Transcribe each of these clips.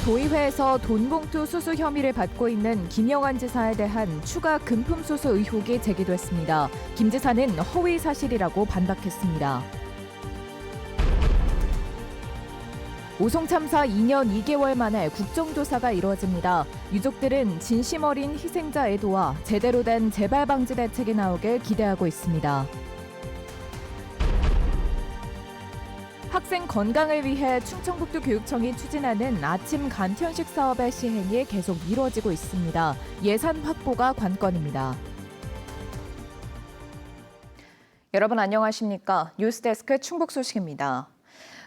도의회에서 돈봉투 수수 혐의를 받고 있는 김영환 지사에 대한 추가 금품 수수 의혹이 제기됐습니다. 김 지사는 허위 사실이라고 반박했습니다. 오송 참사 2년 2개월 만에 국정조사가 이루어집니다. 유족들은 진심 어린 희생자 애도와 제대로 된 재발 방지 대책이 나오길 기대하고 있습니다. 학생 건강을 위해 충청북도 교육청이 추진하는 아침 간편식 사업의 시행이 계속 이루어지고 있습니다. 예산 확보가 관건입니다. 여러분 안녕하십니까? 뉴스데스크 충북 소식입니다.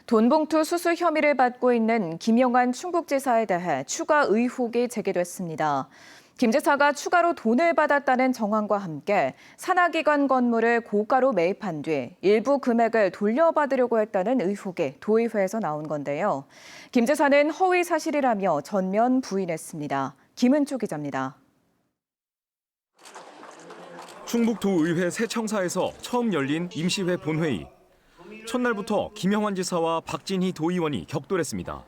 돈봉투 수수 혐의를 받고 있는 김영환 충북지사에 대해 추가 의혹이 제기됐습니다. 김 지사가 추가로 돈을 받았다는 정황과 함께 산하기관 건물을 고가로 매입한 뒤 일부 금액을 돌려받으려고 했다는 의혹이 도의회에서 나온 건데요. 김 지사는 허위 사실이라며 전면 부인했습니다. 김은초 기자입니다. 충북도의회 새청사에서 처음 열린 임시회 본회의. 첫날부터 김영환 지사와 박진희 도의원이 격돌했습니다.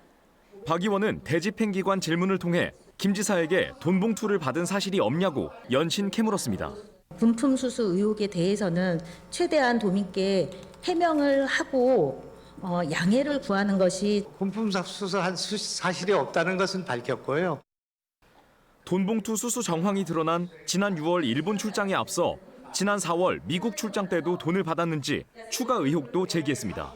박 의원은 대집행기관 질문을 통해 김 지사에게 돈 봉투를 받은 사실이 없냐고 연신 캐물었습니다. 금품 수수 의혹에 대해서는 최대한 도민께 해명을 하고 양해를 구하는 것이 금품 수수한 사실이 없다는 것은 밝혔고요. 돈 봉투 수수 정황이 드러난 지난 6월 일본 출장에 앞서 지난 4월 미국 출장 때도 돈을 받았는지 추가 의혹도 제기했습니다.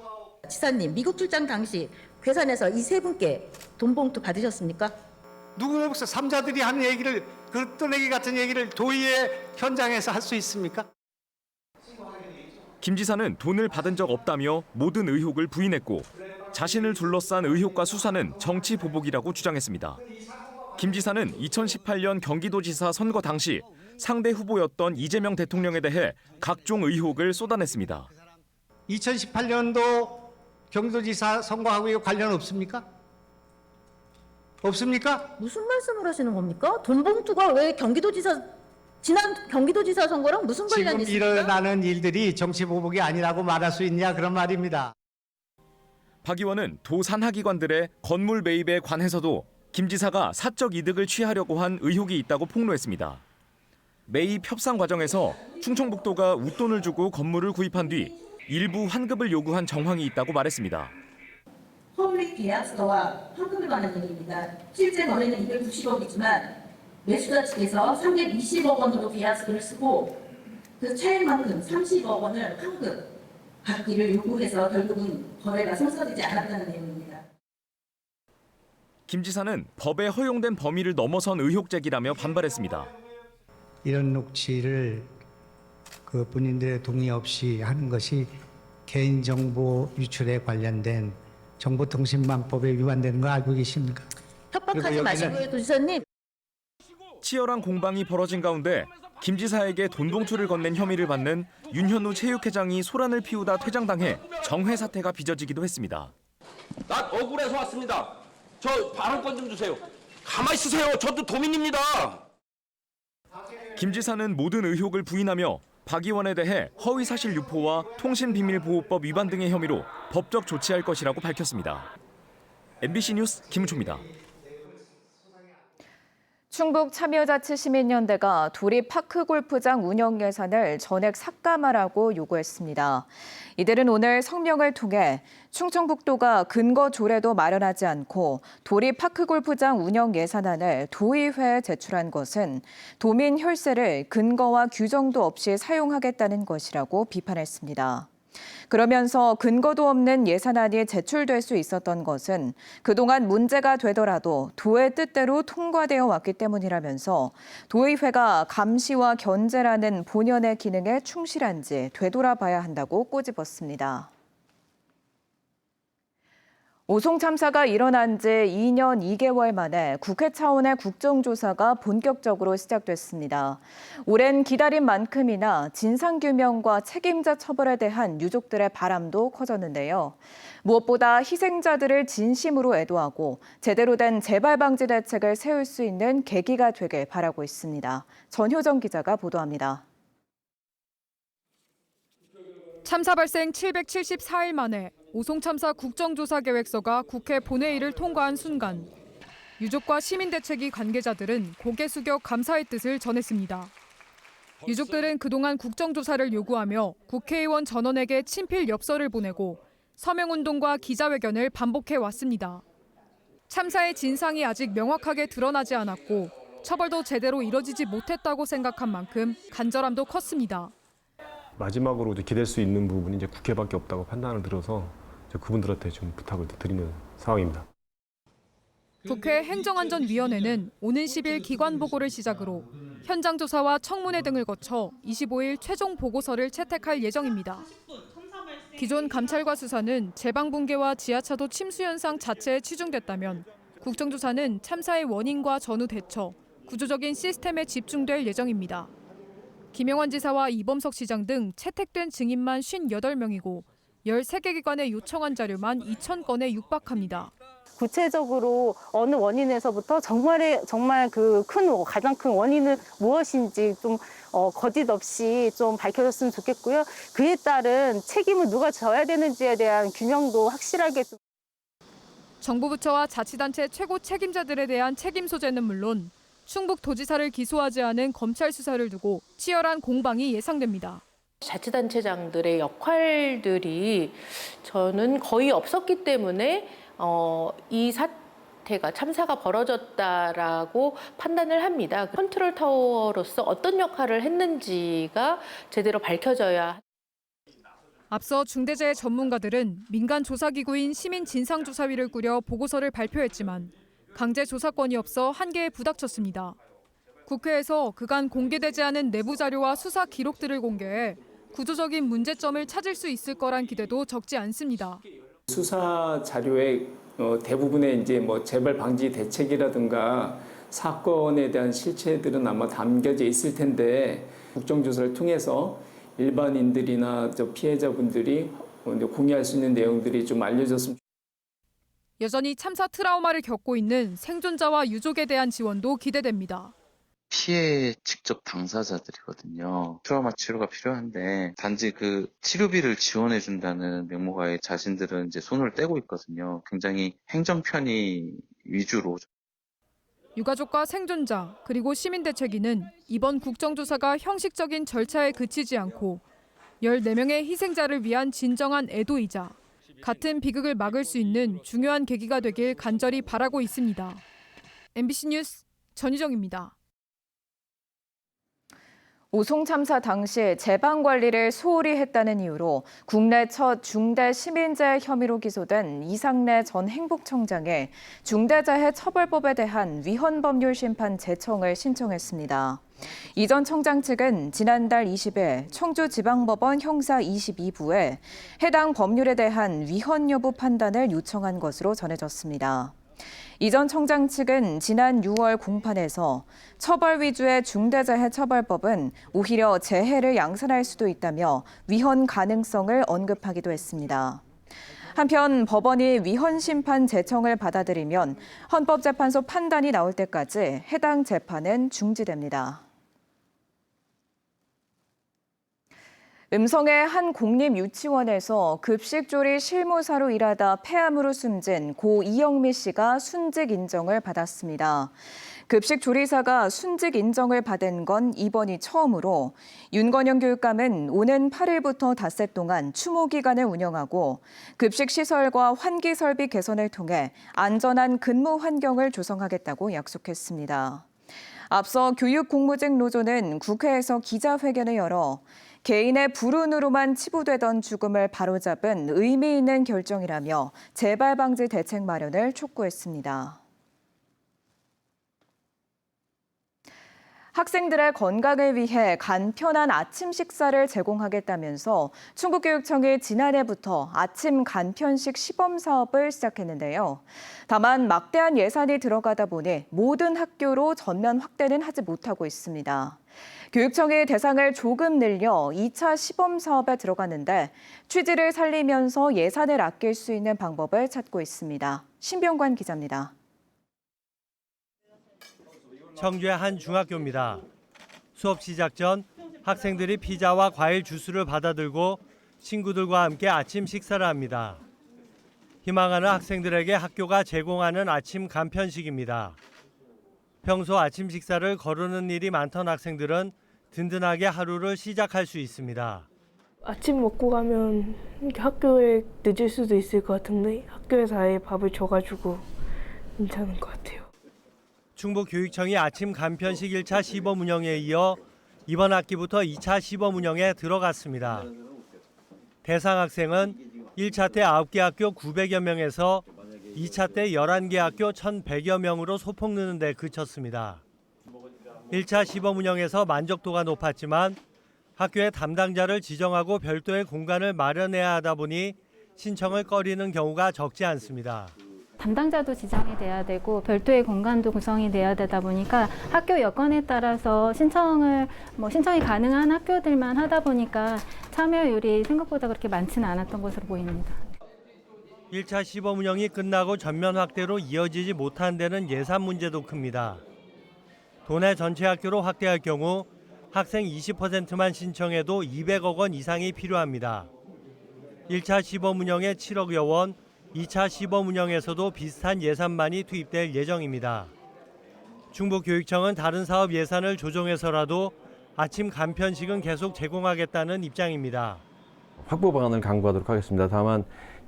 지사님, 미국 출장 당시 괴산에서 이 세 분께 돈 봉투 받으셨습니까? 누구 없어 3자들이 하는 얘기를 그 떠내기 같은 얘기를 도의회 현장에서 할 수 있습니까? 김 지사는 돈을 받은 적 없다며 모든 의혹을 부인했고 자신을 둘러싼 의혹과 수사는 정치 보복이라고 주장했습니다. 김 지사는 2018년 경기도지사 선거 당시 상대 후보였던 이재명 대통령에 대해 각종 의혹을 쏟아냈습니다. 2018년도 경기도지사 선거하고 관련 없습니까? 없습니까? 무슨 말씀을 하시는 겁니까? 돈 봉투가 왜 지난 경기도지사 선거랑 무슨 관련이 지금 있습니까? 일어나는 일들이 정치 보복이 아니라고 말할 수 있냐 그런 말입니다. 박 의원은 도 산하기관들의 건물 매입에 관해서도 김 지사가 사적 이득을 취하려고 한 의혹이 있다고 폭로했습니다. 매입 협상 과정에서 충청북도가 웃돈을 주고 건물을 구입한 뒤 일부 환급을 요구한 정황이 있다고 말했습니다. 허위 계약서와 환급을 받는 얘기입니다. 실제 거래는 290억이지만 매수자 측에서 320억 원으로 계약서를 쓰고 그 차액만큼 30억 원을 환급 받기를 요구해서 결국은 거래가 성사되지 않았다는 내용입니다. 김 지사는 법에 허용된 범위를 넘어선 의혹 제기라며 반발했습니다. 이런 녹취를 그 본인들의 동의 없이 하는 것이 개인정보 유출에 관련된 정보통신망법에 위반되는 거 알고 계십니까? 협박하지 마시고요, 도지사님. 치열한 공방이 벌어진 가운데 김 지사에게 돈 봉투를 건넨 혐의를 받는 윤현우 체육회장이 소란을 피우다 퇴장당해 정회 사태가 빚어지기도 했습니다. 난 억울해서 왔습니다. 저 발언권 좀 주세요. 가만히 있으세요. 저도 도민입니다. 김 지사는 모든 의혹을 부인하며 박 의원에 대해 허위사실 유포와 통신비밀보호법 위반 등의 혐의로 법적 조치할 것이라고 밝혔습니다. MBC 뉴스 김은초입니다. 충북 참여자치시민연대가 도립 파크골프장 운영 예산을 전액 삭감하라고 요구했습니다. 이들은 오늘 성명을 통해 충청북도가 근거 조례도 마련하지 않고 도립 파크골프장 운영 예산안을 도의회에 제출한 것은 도민 혈세를 근거와 규정도 없이 사용하겠다는 것이라고 비판했습니다. 그러면서 근거도 없는 예산안이 제출될 수 있었던 것은 그동안 문제가 되더라도 도의 뜻대로 통과되어 왔기 때문이라면서 도의회가 감시와 견제라는 본연의 기능에 충실한지 되돌아봐야 한다고 꼬집었습니다. 오송 참사가 일어난 지 2년 2개월 만에 국회 차원의 국정조사가 본격적으로 시작됐습니다. 오랜 기다림 만큼이나 진상규명과 책임자 처벌에 대한 유족들의 바람도 커졌는데요. 무엇보다 희생자들을 진심으로 애도하고 제대로 된 재발 방지 대책을 세울 수 있는 계기가 되길 바라고 있습니다. 전효정 기자가 보도합니다. 참사 발생 774일 만에 오송 참사 국정조사 계획서가 국회 본회의를 통과한 순간 유족과 시민대책위 관계자들은 고개 숙여 감사의 뜻을 전했습니다. 유족들은 그동안 국정조사를 요구하며 국회의원 전원에게 친필 엽서를 보내고 서명운동과 기자회견을 반복해 왔습니다. 참사의 진상이 아직 명확하게 드러나지 않았고 처벌도 제대로 이뤄지지 못했다고 생각한 만큼 간절함도 컸습니다. 마지막으로 기댈 수 있는 부분이 이제 국회밖에 없다고 판단을 들어서 그분들한테 좀 부탁을 드리는 상황입니다. 국회 행정안전위원회는 오는 10일 기관 보고를 시작으로 현장 조사와 청문회 등을 거쳐 25일 최종 보고서를 채택할 예정입니다. 기존 감찰과 수사는 제방 붕괴와 지하차도 침수 현상 자체에 치중됐다면 국정조사는 참사의 원인과 전후 대처, 구조적인 시스템에 집중될 예정입니다. 김영환 지사와 이범석 시장 등 채택된 증인만 58명이고 13개 기관에 요청한 자료만 2,000건에 육박합니다. 구체적으로 어느 원인에서부터 정말 가장 큰 원인은 무엇인지 좀 거짓 없이 좀 밝혀졌으면 좋겠고요. 그에 따른 책임을 누가 져야 되는지에 대한 규명도 확실하게 좀. 정부 부처와 자치단체 최고 책임자들에 대한 책임 소재는 물론 충북도지사를 기소하지 않은 검찰 수사를 두고 치열한 공방이 예상됩니다. 자치단체장들의 역할들이 저는 거의 없었기 때문에 이 사태가 참사가 벌어졌다라고 판단을 합니다. 컨트롤 타워로서 어떤 역할을 했는지가 제대로 밝혀져야. 앞서 중대재해 전문가들은 민간 조사기구인 시민진상조사위를 꾸려 보고서를 발표했지만 강제 조사권이 없어 한계에 부닥쳤습니다. 국회에서 그간 공개되지 않은 내부 자료와 수사 기록들을 공개해 구조적인 문제점을 찾을 수 있을 거란 기대도 적지 않습니다. 수사 자료의 대부분의 이제 재발 방지 대책이라든가 사건에 대한 실체들은 아마 담겨져 있을 텐데 국정조사를 통해서 일반인들이나 피해자분들이 공유할 수 있는 내용들이 좀 알려졌으면. 여전히 참사 트라우마를 겪고 있는 생존자와 유족에 대한 지원도 기대됩니다. 피해 직접 당사자들이거든요. 트라우마 치료가 필요한데 단지 그 치료비를 지원해준다는 명목하에 자신들은 이제 손을 떼고 있거든요. 굉장히 행정편의 위주로. 유가족과 생존자 그리고 시민대책위는 이번 국정조사가 형식적인 절차에 그치지 않고 14명의 희생자를 위한 진정한 애도이자 같은 비극을 막을 수 있는 중요한 계기가 되길 간절히 바라고 있습니다. MBC 뉴스 전희정입니다. 오송 참사 당시 제방 관리를 소홀히 했다는 이유로 국내 첫 중대 시민재해 혐의로 기소된 이상래 전 행복청장의 중대재해처벌법에 대한 위헌 법률 심판 재청을 신청했습니다. 이 전 청장 측은 지난달 20일 청주지방법원 형사 22부에 해당 법률에 대한 위헌 여부 판단을 요청한 것으로 전해졌습니다. 이 전 청장 측은 지난 6월 공판에서 처벌 위주의 중대재해처벌법은 오히려 재해를 양산할 수도 있다며 위헌 가능성을 언급하기도 했습니다. 한편 법원이 위헌 심판 재청을 받아들이면 헌법재판소 판단이 나올 때까지 해당 재판은 중지됩니다. 음성의 한 공립유치원에서 급식조리 실무사로 일하다 폐암으로 숨진 고 이영미 씨가 순직 인정을 받았습니다. 급식조리사가 순직 인정을 받은 건 이번이 처음으로 윤건영 교육감은 오는 8일부터 닷새 동안 추모 기간을 운영하고 급식시설과 환기설비 개선을 통해 안전한 근무 환경을 조성하겠다고 약속했습니다. 앞서 교육공무직 노조는 국회에서 기자회견을 열어 개인의 불운으로만 치부되던 죽음을 바로잡은 의미 있는 결정이라며 재발 방지 대책 마련을 촉구했습니다. 학생들의 건강을 위해 간편한 아침 식사를 제공하겠다면서 충북교육청이 지난해부터 아침 간편식 시범 사업을 시작했는데요. 다만 막대한 예산이 들어가다 보니 모든 학교로 전면 확대는 하지 못하고 있습니다. 교육청이 대상을 조금 늘려 2차 시범 사업에 들어갔는데 취지를 살리면서 예산을 아낄 수 있는 방법을 찾고 있습니다. 신병관 기자입니다. 청주의 한 중학교입니다. 수업 시작 전 학생들이 피자와 과일 주스를 받아들고 친구들과 함께 아침 식사를 합니다. 희망하는 학생들에게 학교가 제공하는 아침 간편식입니다. 평소 아침 식사를 거르는 일이 많던 학생들은 든든하게 하루를 시작할 수 있습니다. 아침 먹고 가면 학교에 늦을 수도 있을 것 같은데 학교에서 아예 밥을 줘가지고 괜찮은 것 같아요. 충북교육청이 아침 간편식 1차 시범 운영에 이어 이번 학기부터 2차 시범 운영에 들어갔습니다. 대상 학생은 1차 때 9개 학교 900여 명에서 2차 때 11개 학교 1,100여 명으로 소폭 느는 데 그쳤습니다. 1차 시범 운영에서 만족도가 높았지만 학교에 담당자를 지정하고 별도의 공간을 마련해야 하다 보니 신청을 꺼리는 경우가 적지 않습니다. 담당자도 지정이 돼야 되고 별도의 공간도 구성이 돼야 되다 보니까 학교 여건에 따라서 신청이 가능한 학교들만 하다 보니까 참여율이 생각보다 그렇게 많지는 않았던 것으로 보입니다. 1차 시범 운영이 끝나고 전면 확대로 이어지지 못한 데는 예산 문제도 큽니다. 도내 전체 학교로 확대할 경우 학생 20%만 신청해도 200억 원 이상이 필요합니다. 1차 시범 운영에 7억여 원, 2차 시범 운영에서도 비슷한 예산만이 투입될 예정입니다. 충북교육청은 다른 사업 예산을 조정해서라도 아침 간편식은 계속 제공하겠다는 입장입니다. 확보 방안을 강구하도록 하겠습니다. 다만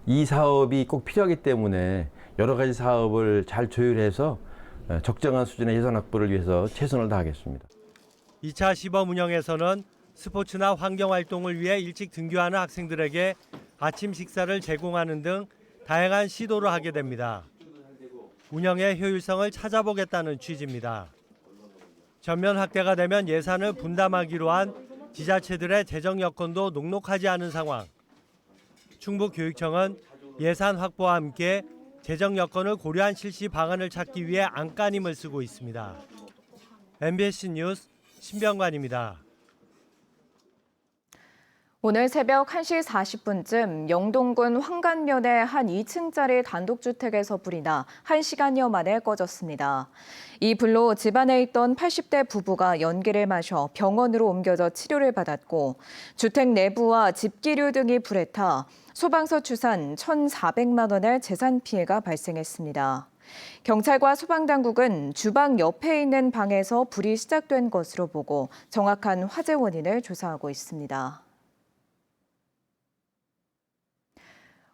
이 사업이 꼭 필요하기 때문에 여러 가지 사업을 잘 조율해서 적정한 수준의 예산 확보를 위해서 최선을 다하겠습니다. 2차 시범 운영에서는 스포츠나 환경활동을 위해 일찍 등교하는 학생들에게 아침 식사를 제공하는 등 다양한 시도를 하게 됩니다. 운영의 효율성을 찾아보겠다는 취지입니다. 전면 확대가 되면 예산을 분담하기로 한 지자체들의 재정 여건도 녹록하지 않은 상황. 충북교육청은 예산 확보와 함께 재정 여건을 고려한 실시 방안을 찾기 위해 안간힘을 쓰고 있습니다. MBC 뉴스 신병관입니다. 오늘 새벽 1시 40분쯤 영동군 황간면의 한 2층짜리 단독주택에서 불이 나 1시간여 만에 꺼졌습니다. 이 불로 집안에 있던 80대 부부가 연기를 마셔 병원으로 옮겨져 치료를 받았고 주택 내부와 집기류 등이 불에 타 소방서 추산 1,400만 원의 재산 피해가 발생했습니다. 경찰과 소방당국은 주방 옆에 있는 방에서 불이 시작된 것으로 보고 정확한 화재 원인을 조사하고 있습니다.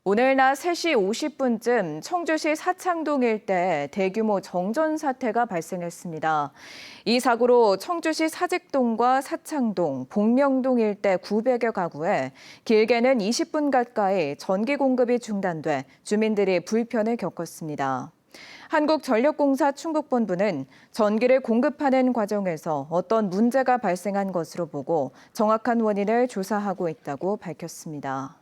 오늘 낮 3시 50분쯤 청주시 사창동 일대에 대규모 정전 사태가 발생했습니다. 이 사고로 청주시 사직동과 사창동, 복명동 일대 900여 가구에 길게는 20분 가까이 전기 공급이 중단돼 주민들이 불편을 겪었습니다. 한국전력공사 충북본부는 전기를 공급하는 과정에서 어떤 문제가 발생한 것으로 보고 정확한 원인을 조사하고 있다고 밝혔습니다.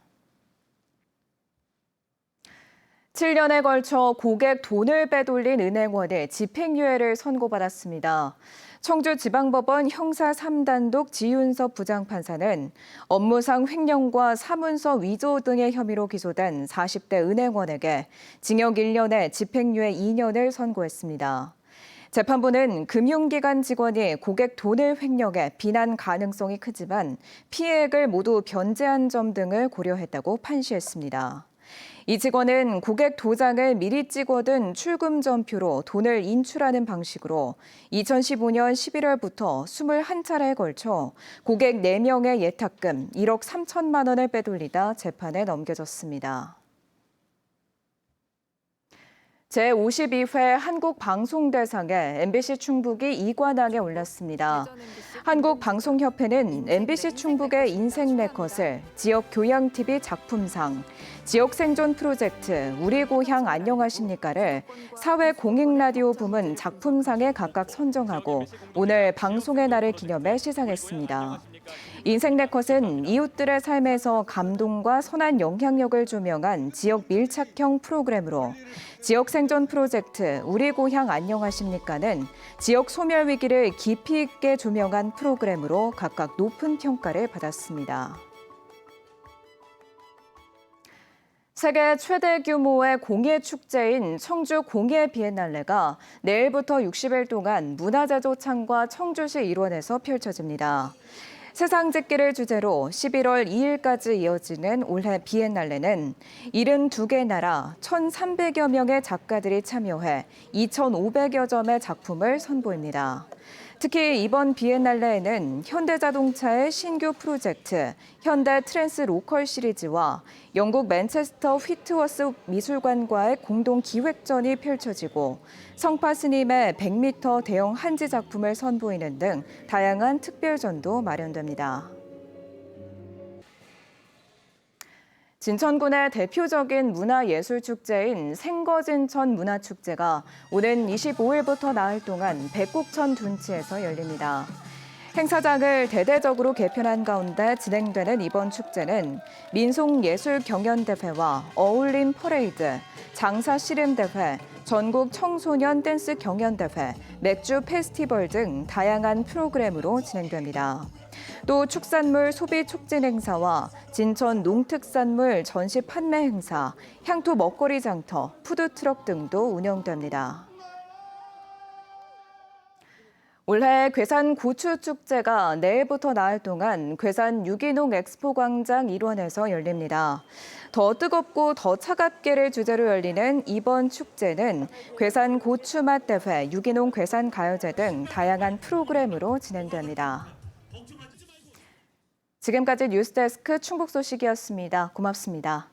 7년에 걸쳐 고객 돈을 빼돌린 은행원에 집행유예를 선고받았습니다. 청주지방법원 형사 3단독 지윤섭 부장판사는 업무상 횡령과 사문서 위조 등의 혐의로 기소된 40대 은행원에게 징역 1년에 집행유예 2년을 선고했습니다. 재판부는 금융기관 직원이 고객 돈을 횡령해 비난 가능성이 크지만 피해액을 모두 변제한 점 등을 고려했다고 판시했습니다. 이 직원은 고객 도장을 미리 찍어둔 출금전표로 돈을 인출하는 방식으로 2015년 11월부터 21차례에 걸쳐 고객 4명의 예탁금 1억 3천만 원을 빼돌리다 재판에 넘겨졌습니다. 제52회 한국방송대상에 MBC 충북이 2관왕에 올랐습니다. 한국방송협회는 MBC 충북의 인생 네컷을 지역교양TV 작품상, 지역생존 프로젝트 우리 고향 안녕하십니까를 사회공익라디오 부문 작품상에 각각 선정하고 오늘 방송의 날을 기념해 시상했습니다. 인생 네컷은 이웃들의 삶에서 감동과 선한 영향력을 조명한 지역 밀착형 프로그램으로 지역 생존 프로젝트 우리 고향 안녕하십니까는 지역 소멸 위기를 깊이 있게 조명한 프로그램으로 각각 높은 평가를 받았습니다. 세계 최대 규모의 공예 축제인 청주 공예 비엔날레가 내일부터 60일 동안 문화제조창과 청주시 일원에서 펼쳐집니다. 세상짓기를 주제로 11월 2일까지 이어지는 올해 비엔날레는 72개 나라 1,300여 명의 작가들이 참여해 2,500여 점의 작품을 선보입니다. 특히 이번 비엔날레에는 현대자동차의 신규 프로젝트 현대 트랜스 로컬 시리즈와 영국 맨체스터 휘트워스 미술관과의 공동 기획전이 펼쳐지고 성파 스님의 100m 대형 한지 작품을 선보이는 등 다양한 특별전도 마련됩니다. 진천군의 대표적인 문화예술축제인 생거진천 문화축제가 오는 25일부터 나흘 동안 백곡천 둔치에서 열립니다. 행사장을 대대적으로 개편한 가운데 진행되는 이번 축제는 민속예술경연대회와 어울림 퍼레이드, 장사씨름대회, 전국 청소년 댄스 경연대회, 맥주 페스티벌 등 다양한 프로그램으로 진행됩니다. 또 축산물 소비 촉진 행사와 진천 농특산물 전시 판매 행사, 향토 먹거리 장터, 푸드트럭 등도 운영됩니다. 올해 괴산 고추축제가 내일부터 나흘 동안 괴산 유기농 엑스포 광장 일원에서 열립니다. 더 뜨겁고 더 차갑게를 주제로 열리는 이번 축제는 괴산 고추맛 대회, 유기농 괴산 가요제 등 다양한 프로그램으로 진행됩니다. 지금까지 뉴스데스크 충북 소식이었습니다. 고맙습니다.